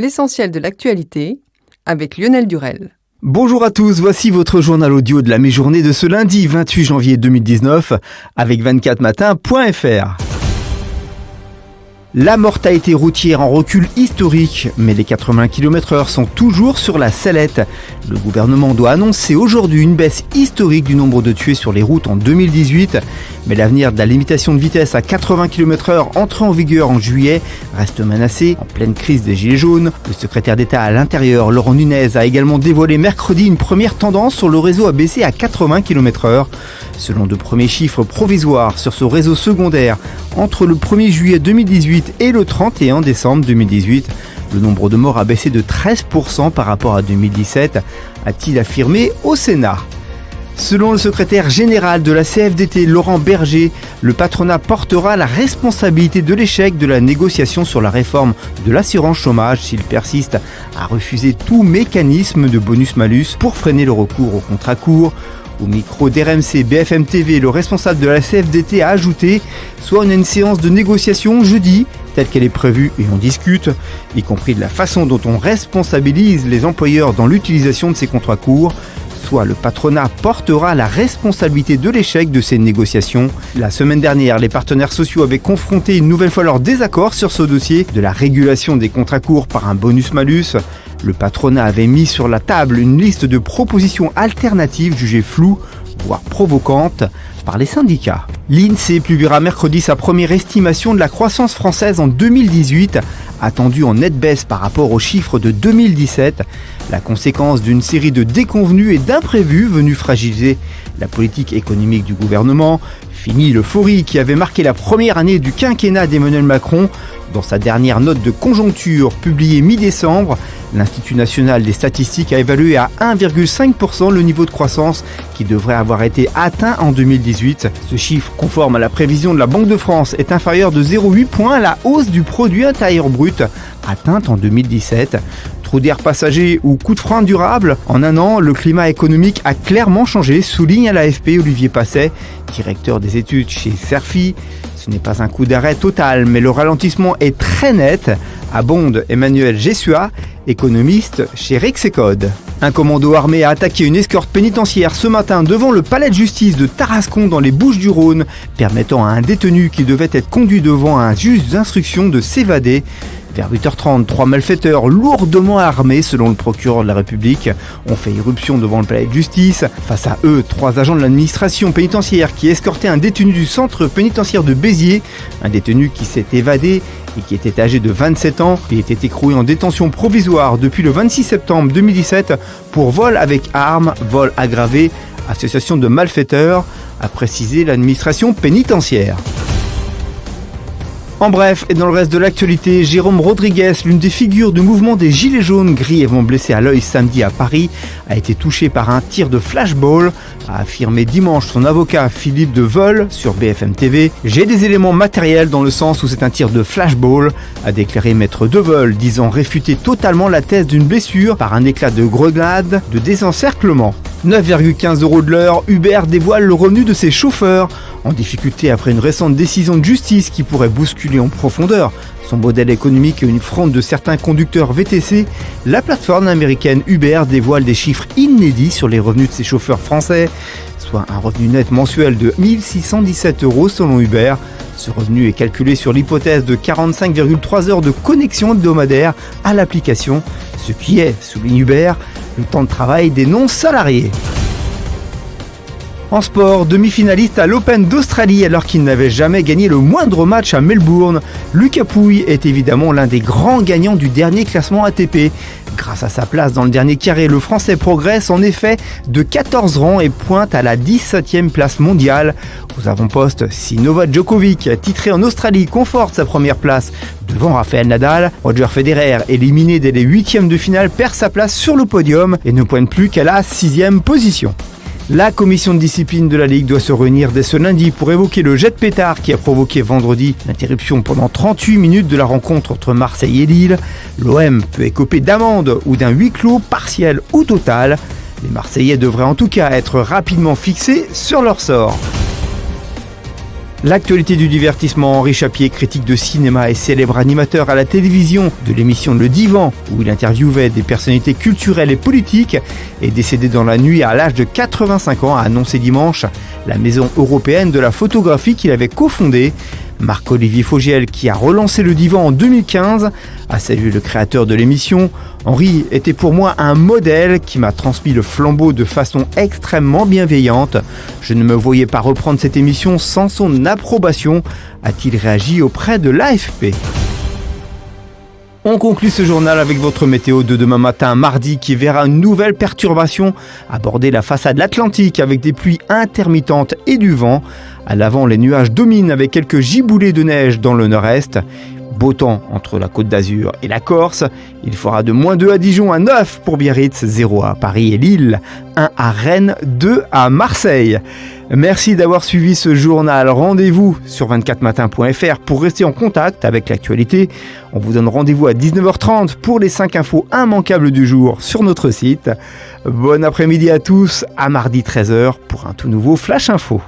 L'essentiel de l'actualité avec Lionel Durel. Bonjour à tous, voici votre journal audio de la mi-journée de ce lundi 28 janvier 2019 avec 24matin.fr. La mortalité routière en recul historique, mais les 80 km/h sont toujours sur la sellette. Le gouvernement doit annoncer aujourd'hui une baisse historique du nombre de tués sur les routes en 2018, mais l'avenir de la limitation de vitesse à 80 km/h entrée en vigueur en juillet reste menacé. En pleine crise des Gilets jaunes, le secrétaire d'État à l'Intérieur, Laurent Nunez, a également dévoilé mercredi une première tendance sur le réseau à baisser à 80 km/h. Selon de premiers chiffres provisoires sur ce réseau secondaire, entre le 1er juillet 2018 et le 31 décembre 2018, le nombre de morts a baissé de 13% par rapport à 2017, a-t-il affirmé au Sénat. Selon le secrétaire général de la CFDT, Laurent Berger, le patronat portera la responsabilité de l'échec de la négociation sur la réforme de l'assurance chômage s'il persiste à refuser tout mécanisme de bonus-malus pour freiner le recours au contrat court. Au micro d'RMC BFM TV, le responsable de la CFDT a ajouté « Soit on a une séance de négociation jeudi, telle qu'elle est prévue, et on discute, y compris de la façon dont on responsabilise les employeurs dans l'utilisation de ces contrats courts, soit le patronat portera la responsabilité de l'échec de ces négociations. » La semaine dernière, les partenaires sociaux avaient confronté une nouvelle fois leur désaccord sur ce dossier de la régulation des contrats courts par un bonus-malus. Le patronat avait mis sur la table une liste de propositions alternatives jugées floues, voire provocantes, par les syndicats. L'INSEE publiera mercredi sa première estimation de la croissance française en 2018, attendue en nette baisse par rapport aux chiffres de 2017, la conséquence d'une série de déconvenus et d'imprévus venus fragiliser la politique économique du gouvernement. Fini l'euphorie qui avait marqué la première année du quinquennat d'Emmanuel Macron. Dans sa dernière note de conjoncture publiée mi-décembre, l'Institut national des statistiques a évalué à 1,5% le niveau de croissance qui devrait avoir été atteint en 2018. Ce chiffre, conforme à la prévision de la Banque de France, est inférieur de 0,8 points à la hausse du produit intérieur brut atteinte en 2017. Trou d'air passager ou coup de frein durable, en un an, le climat économique a clairement changé, souligne à l'AFP Olivier Passet, directeur des études chez Cerfi. Ce n'est pas un coup d'arrêt total, mais le ralentissement est très net, abonde Emmanuel Gessua, économiste chez Rexecode. Un commando armé a attaqué une escorte pénitentiaire ce matin devant le palais de justice de Tarascon dans les Bouches-du-Rhône, permettant à un détenu qui devait être conduit devant un juge d'instruction de s'évader. Vers 8h30, 3 malfaiteurs lourdement armés, selon le procureur de la République, ont fait irruption devant le palais de justice. Face à eux, 3 agents de l'administration pénitentiaire qui escortaient un détenu du centre pénitentiaire de Béziers, un détenu qui s'est évadé et qui était âgé de 27 ans et était écroué en détention provisoire depuis le 26 septembre 2017 pour vol avec arme, vol aggravé, association de malfaiteurs, a précisé l'administration pénitentiaire. En bref, et dans le reste de l'actualité, Jérôme Rodriguez, l'une des figures du mouvement des Gilets jaunes grièvement blessé à l'œil samedi à Paris, a été touché par un tir de flashball, a affirmé dimanche son avocat Philippe de Vol sur BFM TV. « J'ai des éléments matériels dans le sens où c'est un tir de flashball », a déclaré maître de Vol, disant réfuter totalement la thèse d'une blessure par un éclat de grenade de désencerclement. 9,15 € de l'heure, Uber dévoile le revenu de ses chauffeurs, en difficulté après une récente décision de justice qui pourrait bousculer en profondeur son modèle économique et une fronde de certains conducteurs VTC. La plateforme américaine Uber dévoile des chiffres inédits sur les revenus de ses chauffeurs français, soit un revenu net mensuel de 1 617 € selon Uber. Ce revenu est calculé sur l'hypothèse de 45,3 heures de connexion hebdomadaire à l'application, ce qui est, souligne Uber, le temps de travail des non-salariés. En sport, demi-finaliste à l'Open d'Australie alors qu'il n'avait jamais gagné le moindre match à Melbourne, Lucas Pouille est évidemment l'un des grands gagnants du dernier classement ATP. Grâce à sa place dans le dernier carré, le Français progresse en effet de 14 rangs et pointe à la 17e place mondiale. Aux avant-postes, si Novak Djokovic, titré en Australie, conforte sa première place devant Rafael Nadal, Roger Federer, éliminé dès les 8e de finale, perd sa place sur le podium et ne pointe plus qu'à la 6e position. La commission de discipline de la Ligue doit se réunir dès ce lundi pour évoquer le jet de pétard qui a provoqué vendredi l'interruption pendant 38 minutes de la rencontre entre Marseille et Lille. L'OM peut écoper d'amende ou d'un huis clos partiel ou total. Les Marseillais devraient en tout cas être rapidement fixés sur leur sort. L'actualité du divertissement, Henri Chapier, critique de cinéma et célèbre animateur à la télévision de l'émission Le Divan, où il interviewait des personnalités culturelles et politiques, est décédé dans la nuit à l'âge de 85 ans, a annoncé dimanche la Maison européenne de la photographie qu'il avait cofondée. Marc-Olivier Fogiel, qui a relancé Le Divan en 2015, a salué le créateur de l'émission. Henri était pour moi un modèle qui m'a transmis le flambeau de façon extrêmement bienveillante. Je ne me voyais pas reprendre cette émission sans son approbation, a-t-il réagi auprès de l'AFP. On conclut ce journal avec votre météo de demain matin, mardi, qui verra une nouvelle perturbation aborder la façade atlantique avec des pluies intermittentes et du vent. À l'avant, les nuages dominent avec quelques giboulées de neige dans le nord-est. Beau temps entre la Côte d'Azur et la Corse. Il fera de -2 à Dijon, à 9 pour Biarritz, 0 à Paris et Lille, 1 à Rennes, 2 à Marseille. Merci d'avoir suivi ce journal. Rendez-vous sur 24matin.fr pour rester en contact avec l'actualité. On vous donne rendez-vous à 19h30 pour les 5 infos immanquables du jour sur notre site. Bon après-midi à tous, à mardi 13h pour un tout nouveau Flash Info.